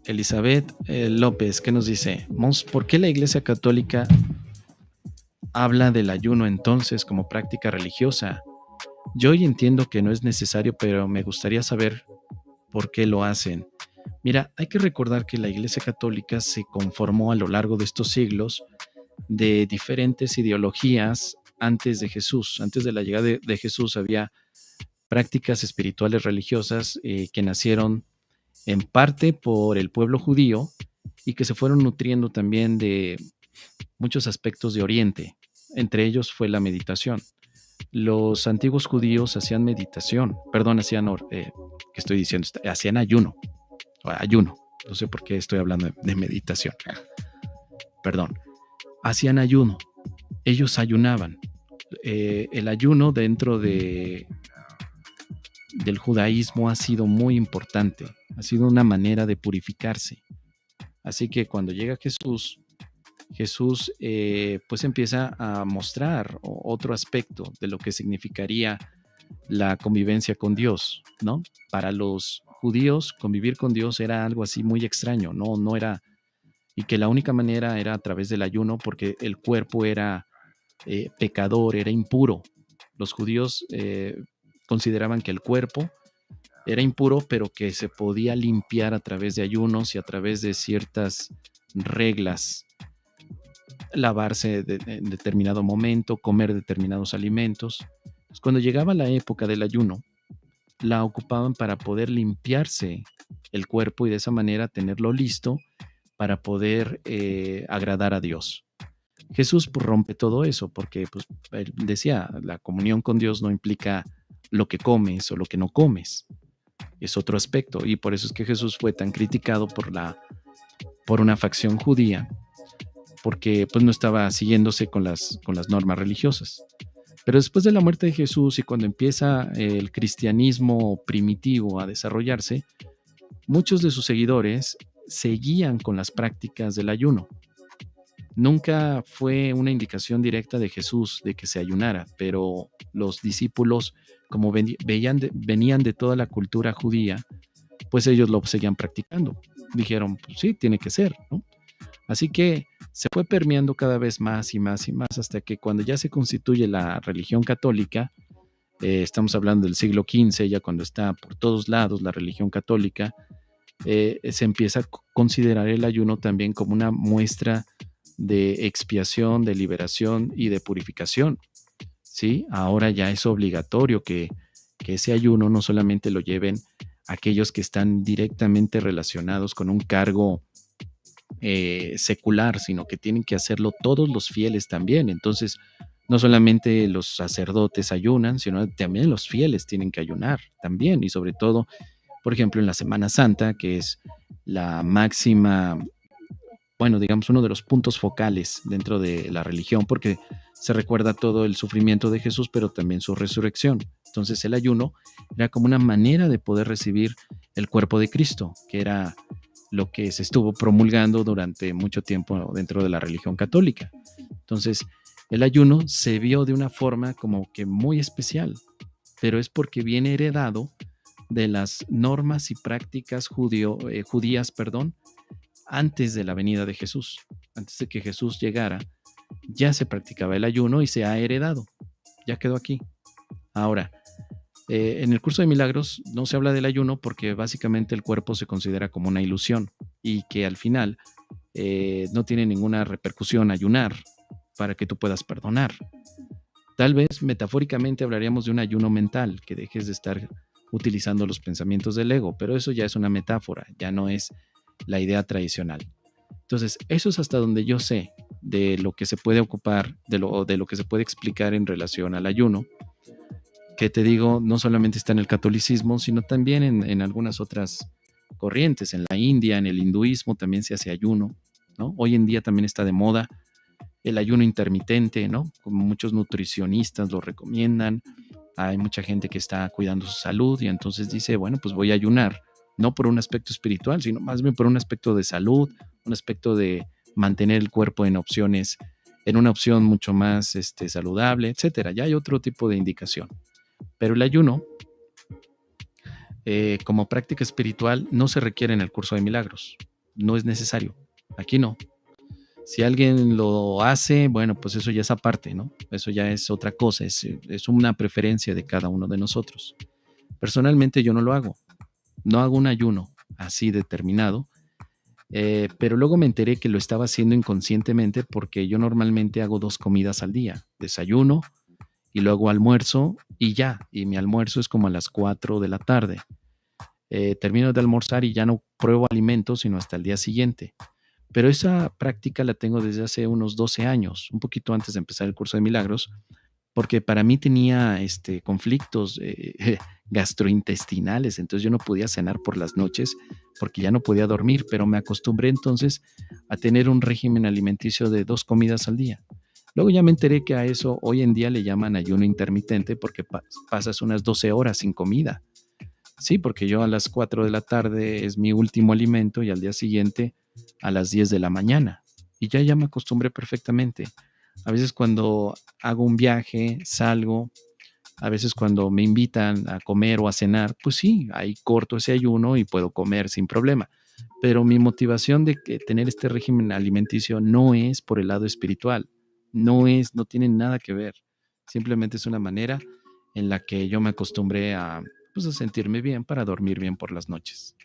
Elizabeth López, ¿qué nos dice? Mons, ¿por qué la Iglesia Católica habla del ayuno entonces como práctica religiosa? Yo hoy entiendo que no es necesario, pero me gustaría saber por qué lo hacen. Mira, hay que recordar que la Iglesia Católica se conformó a lo largo de estos siglos de diferentes ideologías antes de Jesús. Antes de la llegada de Jesús había prácticas espirituales religiosas que nacieron en parte por el pueblo judío y que se fueron nutriendo también de muchos aspectos de Oriente. Entre ellos fue la meditación. Los antiguos judíos hacían meditación, perdón, ¿qué estoy diciendo? Hacían ayuno. No sé por qué estoy hablando de meditación. Perdón, hacían ayuno. Ellos ayunaban. El ayuno del judaísmo ha sido muy importante. Ha sido una manera de purificarse. Así que cuando llega Jesús pues empieza a mostrar otro aspecto de lo que significaría la convivencia con Dios, ¿no? Para los judíos, convivir con Dios era algo así muy extraño, no era, y que la única manera era a través del ayuno porque el cuerpo era pecador, era impuro. Los judíos consideraban que el cuerpo era impuro, pero que se podía limpiar a través de ayunos y a través de ciertas reglas, lavarse en determinado momento, comer determinados alimentos. Pues cuando llegaba la época del ayuno, la ocupaban para poder limpiarse el cuerpo y de esa manera tenerlo listo para poder agradar a Dios. Jesús pues, rompe todo eso porque pues, él decía, la comunión con Dios no implica lo que comes o lo que no comes, es otro aspecto y por eso es que Jesús fue tan criticado por una facción judía porque pues, no estaba siguiéndose con las normas religiosas. Pero después de la muerte de Jesús y cuando empieza el cristianismo primitivo a desarrollarse, muchos de sus seguidores seguían con las prácticas del ayuno. Nunca fue una indicación directa de Jesús de que se ayunara, pero los discípulos, como venían de toda la cultura judía, pues ellos lo seguían practicando. Dijeron, pues sí, tiene que ser, ¿no? Así que se fue permeando cada vez más y más y más hasta que cuando ya se constituye la religión católica, estamos hablando del siglo XV, ya cuando está por todos lados la religión católica, se empieza a considerar el ayuno también como una muestra de expiación, de liberación y de purificación. ¿Sí? Ahora ya es obligatorio que ese ayuno no solamente lo lleven aquellos que están directamente relacionados con un cargo secular, sino que tienen que hacerlo todos los fieles también. Entonces, no solamente los sacerdotes ayunan, sino también los fieles tienen que ayunar también. Y sobre todo, por ejemplo, en la Semana Santa, que es la máxima, bueno, digamos, uno de los puntos focales dentro de la religión, porque se recuerda todo el sufrimiento de Jesús, pero también su resurrección. Entonces el ayuno era como una manera de poder recibir el cuerpo de Cristo, que era lo que se estuvo promulgando durante mucho tiempo dentro de la religión católica. Entonces, el ayuno se vio de una forma como que muy especial, pero es porque viene heredado de las normas y prácticas judías, antes de la venida de Jesús. Antes de que Jesús llegara, ya se practicaba el ayuno y se ha heredado. Ya quedó aquí. Ahora, en el curso de milagros no se habla del ayuno porque básicamente el cuerpo se considera como una ilusión y que al final no tiene ninguna repercusión ayunar para que tú puedas perdonar. Tal vez metafóricamente hablaríamos de un ayuno mental, que dejes de estar utilizando los pensamientos del ego, pero eso ya es una metáfora, ya no es la idea tradicional. Entonces, eso es hasta donde yo sé de lo que se puede ocupar, de lo que se puede explicar en relación al ayuno, que te digo, no solamente está en el catolicismo, sino también en algunas otras corrientes. En la India, en el hinduismo también se hace ayuno, ¿no? Hoy en día también está de moda el ayuno intermitente, ¿no? Como muchos nutricionistas lo recomiendan. Hay mucha gente que está cuidando su salud y entonces dice, bueno, pues voy a ayunar, no por un aspecto espiritual, sino más bien por un aspecto de salud, un aspecto de mantener el cuerpo en una opción mucho más saludable, etcétera. Ya hay otro tipo de indicación. Pero el ayuno, como práctica espiritual, no se requiere en el curso de milagros. no es necesario. Aquí no. Si alguien lo hace, bueno, pues eso ya es aparte, ¿no? Eso ya es otra cosa, es una preferencia de cada uno de nosotros. Personalmente yo no lo hago, no hago un ayuno así determinado, pero luego me enteré que lo estaba haciendo inconscientemente porque yo normalmente hago 2 comidas al día, desayuno y luego almuerzo y ya, y mi almuerzo es como a las 4 de la tarde. Termino de almorzar y ya no pruebo alimentos sino hasta el día siguiente. Pero esa práctica la tengo desde hace unos 12 años, un poquito antes de empezar el curso de milagros, porque para mí tenía conflictos gastrointestinales, entonces yo no podía cenar por las noches porque ya no podía dormir, pero me acostumbré entonces a tener un régimen alimenticio de 2 comidas al día. Luego ya me enteré que a eso hoy en día le llaman ayuno intermitente porque pasas unas 12 horas sin comida. Sí, porque yo a las 4 de la tarde es mi último alimento y al día siguiente a las 10 de la mañana. Y ya me acostumbré perfectamente. A veces cuando hago un viaje, salgo, a veces cuando me invitan a comer o a cenar, pues sí, ahí corto ese ayuno y puedo comer sin problema. Pero mi motivación de tener este régimen alimenticio no es por el lado espiritual, no tiene nada que ver. Simplemente es una manera en la que yo me acostumbré a, pues, a sentirme bien para dormir bien por las noches.